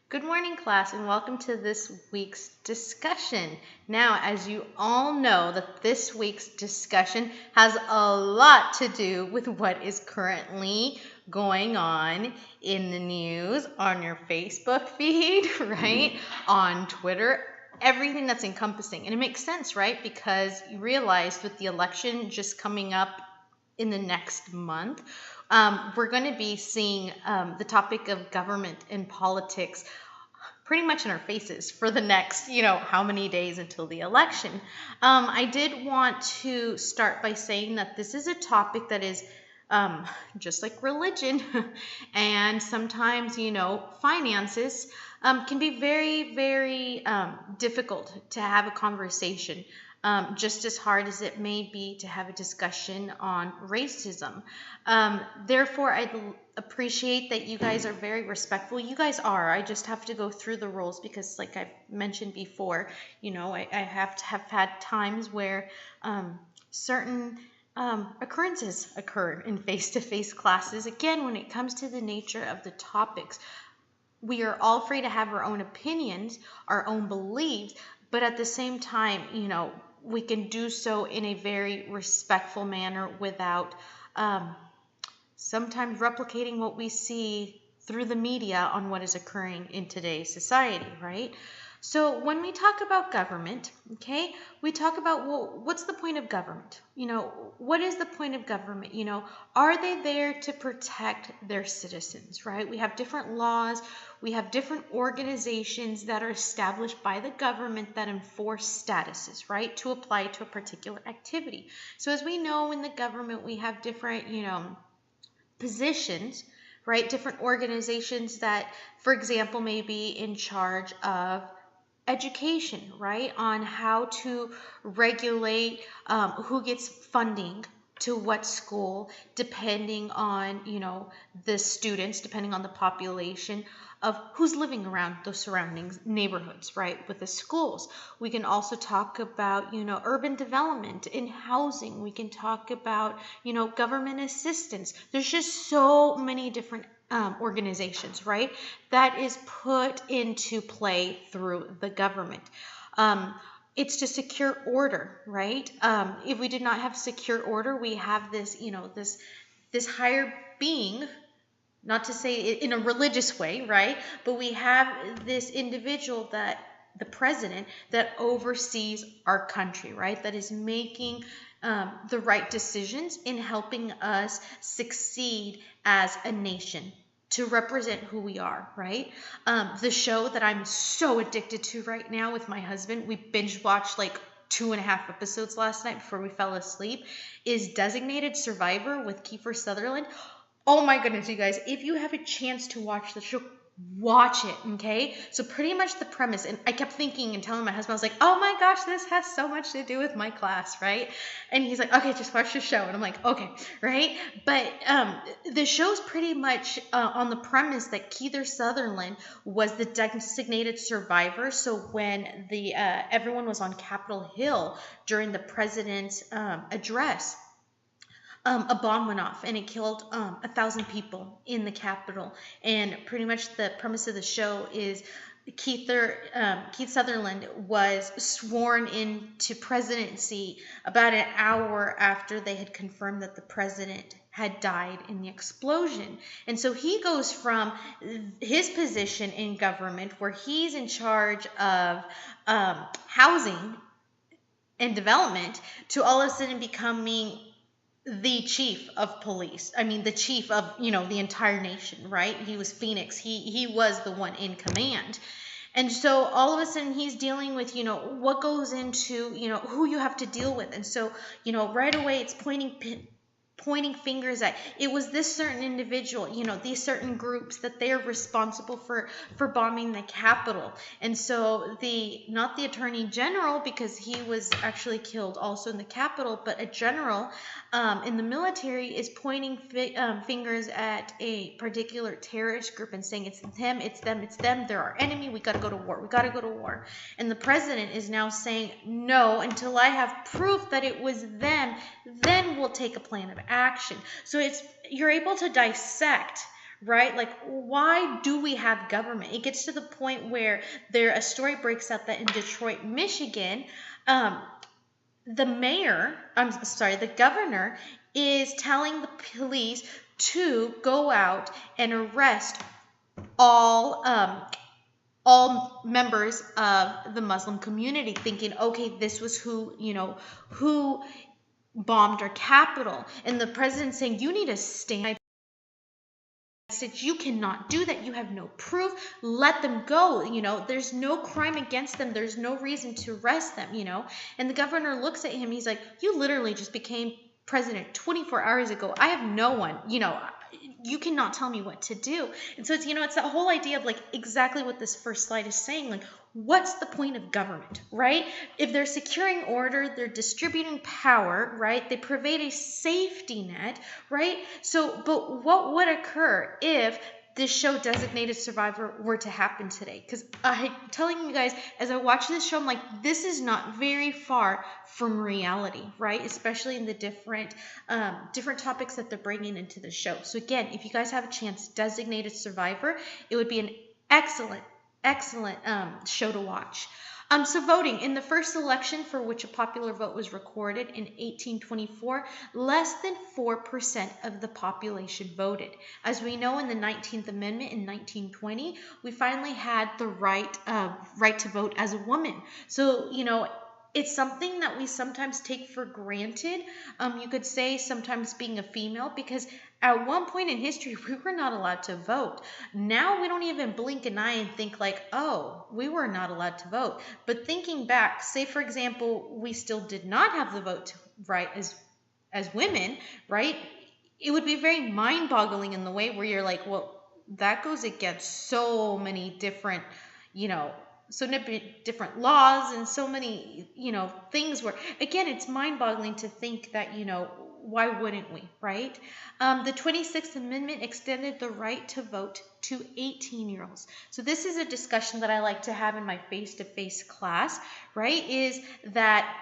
Good morning, class, and welcome to this week's discussion. Now, as you all know, that this week's discussion has a lot to do with what is currently going on in the news, on your Facebook feed, right? On Twitter, everything that's encompassing. And it makes sense, right? Because you realize with the election just coming up in the next month, we're going to be seeing the topic of government and politics pretty much in our faces for the next, how many days until the election. I did want to start by saying that this is a topic that is just like religion and sometimes, finances can be very, very difficult to have a conversation. Just as hard as it may be to have a discussion on racism. Therefore, I appreciate that you guys are very respectful. You guys are. I just have to go through the rules because, like I've mentioned before, I have to have had times where certain occurrences occur in face-to-face classes. Again, when it comes to the nature of the topics, we are all free to have our own opinions, our own beliefs, but at the same time, we can do so in a very respectful manner without sometimes replicating what we see through the media on what is occurring in today's society, right? So when we talk about government, okay, we talk about, well, what's the point of government? What is the point of government? Are they there to protect their citizens, right? We have different laws. We have different organizations that are established by the government that enforce statuses, right, to apply to a particular activity. So as we know in the government, we have different, positions, right? Different organizations that, for example, may be in charge of education, right? On how to regulate who gets funding to what school, depending on, the students, depending on the population of who's living around those surrounding neighborhoods, right, with the schools. We can also talk about, urban development in housing. We can talk about, government assistance. There's just so many different organizations, right, that is put into play through the government. It's to secure order, right? If we did not have secure order, we have this, this higher being, not to say it in a religious way, right? But we have this individual that the president that oversees our country, right? That is making the right decisions in helping us succeed as a nation to represent who we are, right? The show that I'm so addicted to right now with my husband, we binge watched like 2.5 episodes last night before we fell asleep, is Designated Survivor with Kiefer Sutherland. Oh my goodness, you guys, if you have a chance to watch the show, watch it, okay? So pretty much the premise, and I kept thinking and telling my husband, I was like, oh my gosh, this has so much to do with my class, right? And he's like, okay, just watch the show. And I'm like, okay, right? But the show's pretty much on the premise that Kiefer Sutherland was the designated survivor. So when the everyone was on Capitol Hill during the president's address, a bomb went off and it killed 1,000 people in the Capitol. And pretty much the premise of the show is Keith Sutherland was sworn into presidency about an hour after they had confirmed that the president had died in the explosion. And so he goes from his position in government where he's in charge of housing and development to all of a sudden becoming the chief of police. I mean, the chief of, the entire nation, right? He was Phoenix. He was the one in command. And so all of a sudden he's dealing with, what goes into, who you have to deal with. And so, right away it's pointing fingers at it was this certain individual, these certain groups that they're responsible for bombing the Capitol. And so not the attorney general, because he was actually killed also in the Capitol, but a general in the military is pointing fingers at a particular terrorist group and saying it's them, it's them, it's them, they're our enemy, we got to go to war. And the president is now saying, no, until I have proof that it was them, then we'll take a plan of action. So you're able to dissect, right? Like, why do we have government? It gets to the point where a story breaks out that in Detroit, Michigan, the governor is telling the police to go out and arrest all members of the Muslim community, thinking, okay, this was who bombed our capital. And the president saying, you need to stand. Said, you cannot do that. You have no proof. Let them go. There's no crime against them. There's no reason to arrest them, And the governor looks at him. He's like, you literally just became president 24 hours ago. I have no one, you cannot tell me what to do. And so it's that whole idea of like exactly what this first slide is saying, like, what's the point of government, right? If they're securing order, they're distributing power, right? They provide a safety net, right? So, but what would occur if this show Designated Survivor were to happen today? Because I'm telling you guys, as I watch this show, I'm like, this is not very far from reality, right? Especially in the different topics that they're bringing into the show. So again, if you guys have a chance, Designated Survivor, it would be an excellent show to watch. So voting. In the first election for which a popular vote was recorded in 1824, less than 4% of the population voted. As we know, in the 19th Amendment in 1920, we finally had the right to vote as a woman. So, it's something that we sometimes take for granted. You could say sometimes being a female, because at one point in history, we were not allowed to vote. Now we don't even blink an eye and think like, oh, we were not allowed to vote. But thinking back, say for example, we still did not have the vote right as women, right? It would be very mind-boggling in the way where you're like, well, that goes against so many different, so many different laws and so many, things where, again, it's mind-boggling to think that, why wouldn't we, right? The 26th Amendment extended the right to vote to 18-year-olds. So this is a discussion that I like to have in my face-to-face class, right? Is that,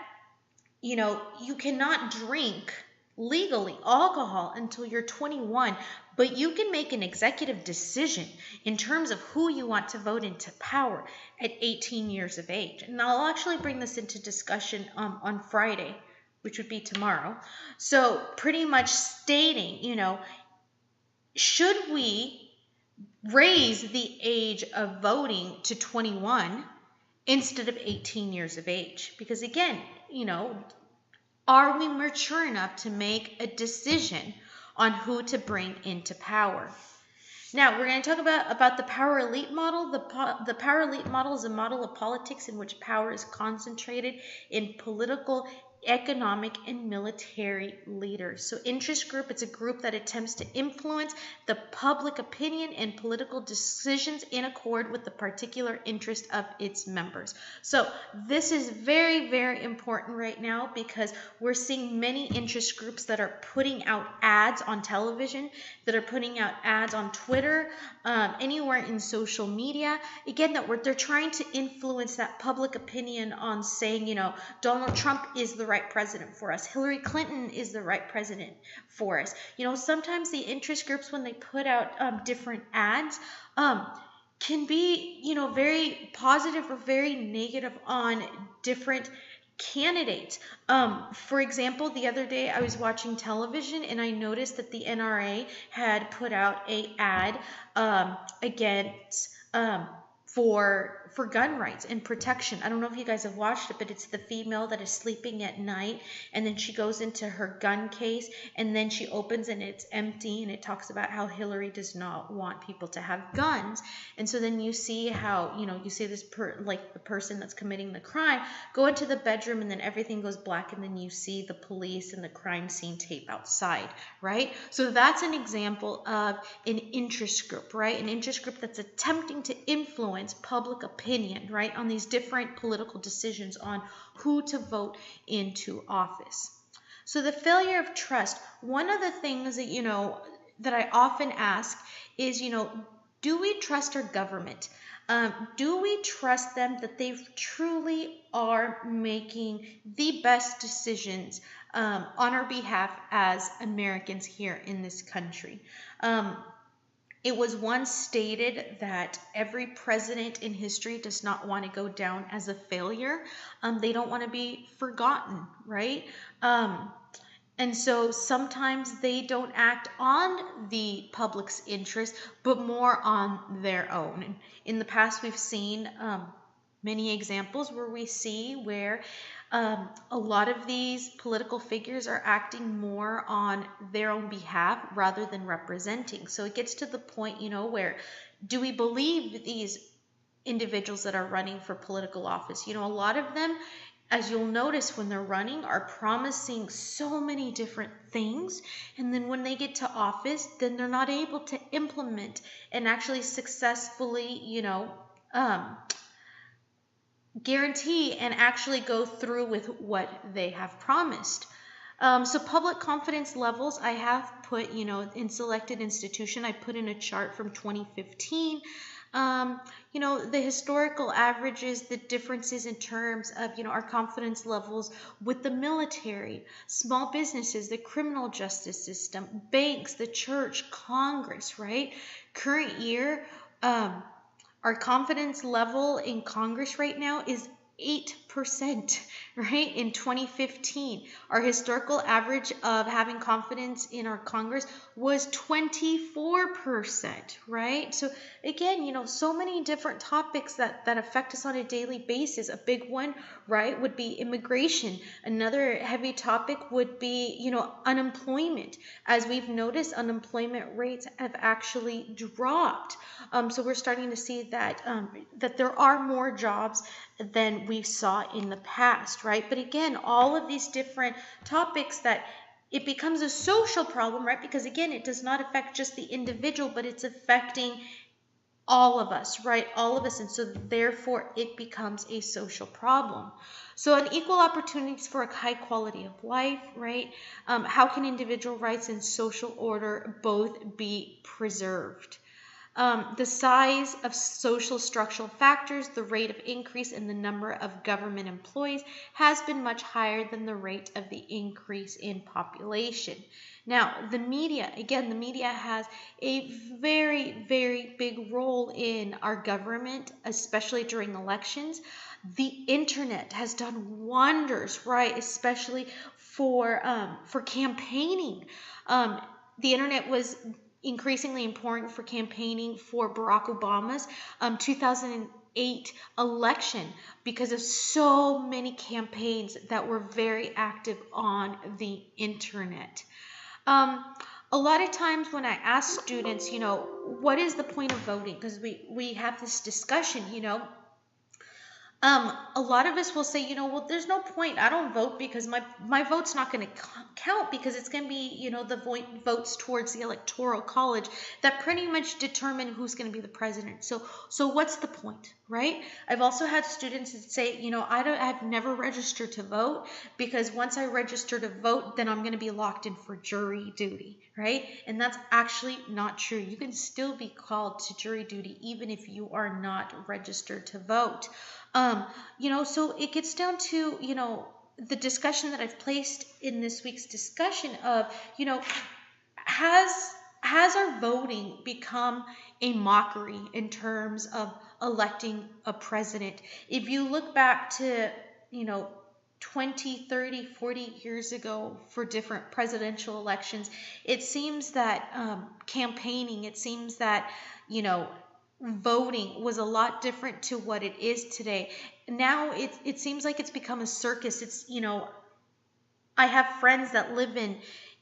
you cannot drink legally alcohol until you're 21, but you can make an executive decision in terms of who you want to vote into power at 18 years of age. And I'll actually bring this into discussion on Friday, which would be tomorrow. So pretty much stating, should we raise the age of voting to 21 instead of 18 years of age? Because again, are we mature enough to make a decision on who to bring into power? Now, we're going to talk about the power elite model. The power elite model is a model of politics in which power is concentrated in political, economic, and military leaders. So interest group, it's a group that attempts to influence the public opinion and political decisions in accord with the particular interest of its members. So this is very, very important right now, because we're seeing many interest groups that are putting out ads on television, that are putting out ads on Twitter, anywhere in social media. Again, they're trying to influence that public opinion on saying, Donald Trump is the right president for us. Hillary Clinton is the right president for us. Sometimes the interest groups, when they put out different ads, can be, very positive or very negative on different candidates. For example, the other day I was watching television and I noticed that the NRA had put out a ad against for gun rights and protection. I don't know if you guys have watched it, but it's the female that is sleeping at night, and then she goes into her gun case, and then she opens and it's empty, and it talks about how Hillary does not want people to have guns. And so then you see how, you see this the person that's committing the crime go into the bedroom, and then everything goes black, and then you see the police and the crime scene tape outside, right? So that's an example of an interest group, right? An interest group that's attempting to influence public opinion, right, on these different political decisions on who to vote into office. So the failure of trust, one of the things that, that I often ask is, do we trust our government? Do we trust them that they truly are making the best decisions on our behalf as Americans here in this country? It was once stated that every president in history does not want to go down as a failure. They don't want to be forgotten, right? Um, and so sometimes they don't act on the public's interest, but more on their own. And in the past, we've seen many examples where we see where a lot of these political figures are acting more on their own behalf rather than representing. So it gets to the point, where do we believe these individuals that are running for political office? A lot of them, as you'll notice when they're running, are promising so many different things. And then when they get to office, then they're not able to implement and actually successfully, guarantee and actually go through with what they have promised. So public confidence levels, I have put, in selected institution, I put in a chart from 2015. The historical averages, the differences in terms of, our confidence levels with the military, small businesses, the criminal justice system, banks, the church, Congress, right? Current year, our confidence level in Congress right now is 8%, right? In 2015, our historical average of having confidence in our Congress was 24%, right? So again, so many different topics that affect us on a daily basis. A big one, right, would be immigration. Another heavy topic would be, unemployment. As we've noticed, unemployment rates have actually dropped. So we're starting to see that that there are more jobs than we saw in the past, right? But again, all of these different topics that it becomes a social problem, right? Because again, it does not affect just the individual, but it's affecting all of us, right? All of us. And so therefore it becomes a social problem. So unequal opportunities for a high quality of life, right? How can individual rights and social order both be preserved? The size of social structural factors, the rate of increase in the number of government employees has been much higher than the rate of the increase in population. Now, the media, again, the media has a very, very big role in our government, especially during elections. The internet has done wonders, right? Especially for campaigning. The internet was increasingly important for campaigning for Barack Obama's 2008 election because of so many campaigns that were very active on the internet. A lot of times when I ask students, what is the point of voting? Because we have this discussion, a lot of us will say, well, there's no point. I don't vote because my vote's not going to count because it's going to be, the votes towards the electoral college that pretty much determine who's going to be the president. So what's the point, right? I've also had students that say, I've never registered to vote because once I register to vote, then I'm going to be locked in for jury duty, right? And that's actually not true. You can still be called to jury duty even if you are not registered to vote. So it gets down to, the discussion that I've placed in this week's discussion of, has our voting become a mockery in terms of electing a president? If you look back to, 20, 30, 40 years ago for different presidential elections, it seems that campaigning, it seems that, voting was a lot different to what it is today. Now it seems like it's become a circus. It's, I have friends that live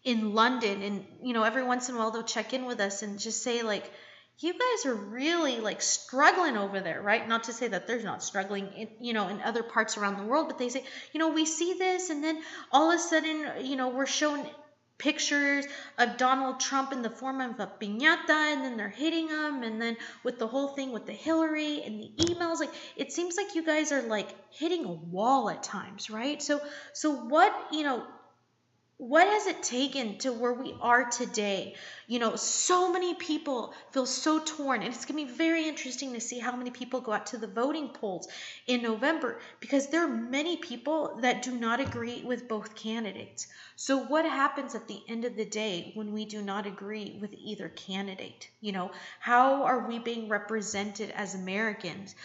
in London, and every once in a while they'll check in with us and just say, like, you guys are really like struggling over there, right? Not to say that they're not struggling in other parts around the world, but they say, we see this, and then all of a sudden, we're shown pictures of Donald Trump in the form of a piñata, and then they're hitting him, and then with the whole thing with the Hillary and the emails, like, it seems like you guys are like hitting a wall at times, right? So what, what has it taken to where we are today? So many people feel so torn, and it's going to be very interesting to see how many people go out to the voting polls in November, because there are many people that do not agree with both candidates. So what happens at the end of the day when we do not agree with either candidate? How are we being represented as Americans?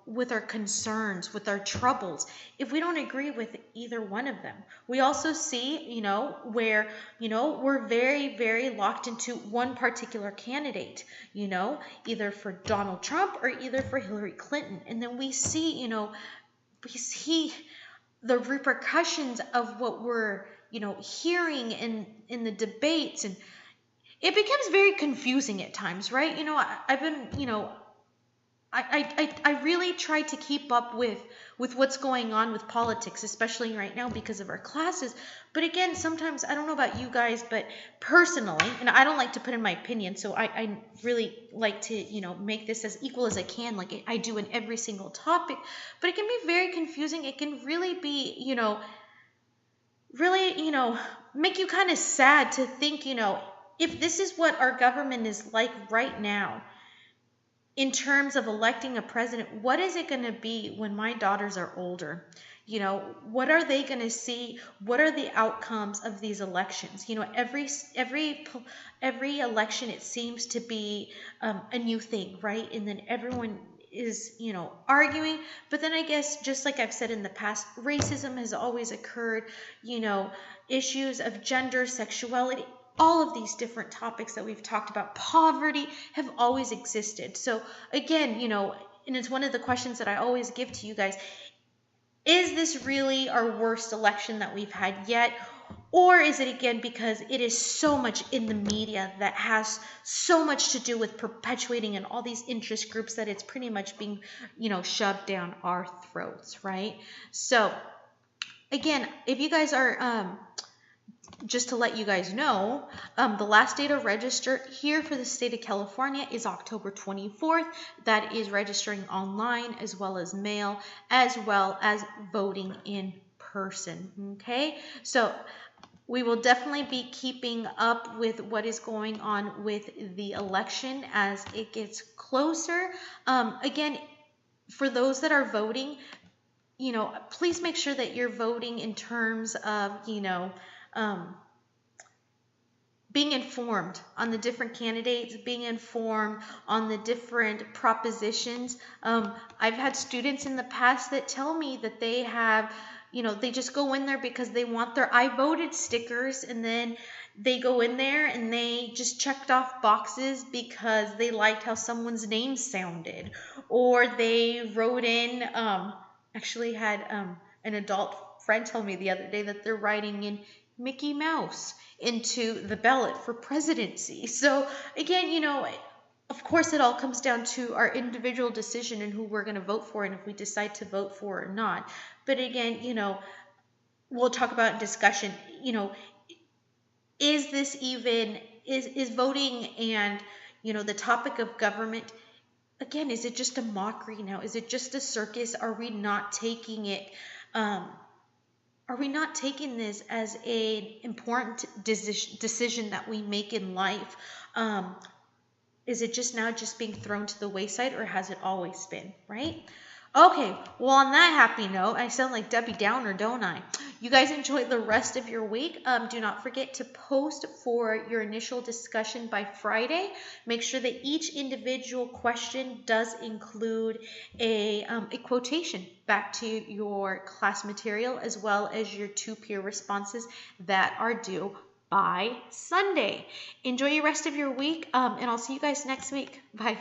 With our concerns, with our troubles, if we don't agree with either one of them. We also see, where, we're very, very locked into one particular candidate, either for Donald Trump or either for Hillary Clinton. And then we see, the repercussions of what we're, hearing in the debates, and it becomes very confusing at times, right? I've been, I really try to keep up with what's going on with politics, especially right now because of our classes. But again, sometimes, I don't know about you guys, but personally, and I don't like to put in my opinion, so I really like to, make this as equal as I can, like I do in every single topic. But it can be very confusing. It can really be, really, make you kind of sad to think, if this is what our government is like right now, in terms of electing a president, what is it going to be when my daughters are older? What are they going to see? What are the outcomes of these elections? Every election, it seems to be a new thing, right? And then everyone is, arguing. But then I guess, just like I've said in the past, racism has always occurred, issues of gender, sexuality, all of these different topics that we've talked about, poverty, have always existed. So again, and it's one of the questions that I always give to you guys, is this really our worst election that we've had yet? Or is it, again, because it is so much in the media that has so much to do with perpetuating in all these interest groups that it's pretty much being, shoved down our throats, right? So again, if you guys are, just to let you guys know, the last day to register here for the state of California is October 24th. That is registering online as well as mail, as well as voting in person. Okay, so we will definitely be keeping up with what is going on with the election as it gets closer. Again, for those that are voting, please make sure that you're voting in terms of, being informed on the different candidates, being informed on the different propositions. I've had students in the past that tell me that they have, they just go in there because they want their I voted stickers, and then they go in there and they just checked off boxes because they liked how someone's name sounded, or they wrote in, actually had an adult friend tell me the other day that they're writing in Mickey Mouse into the ballot for presidency. So again, of course, it all comes down to our individual decision and who we're going to vote for, and if we decide to vote for or not. But again, we'll talk about in discussion, is this even, is voting and, the topic of government, again, is it just a mockery now? Is it just a circus? Are we not taking it, are we not taking this as an important decision that we make in life? Is it just now just being thrown to the wayside, or has it always been, right? Okay, well, on that happy note, I sound like Debbie Downer, don't I? You guys enjoy the rest of your week. Do not forget to post for your initial discussion by Friday. Make sure that each individual question does include a quotation back to your class material, as well as your 2 peer responses that are due by Sunday. Enjoy your rest of your week, and I'll see you guys next week. Bye.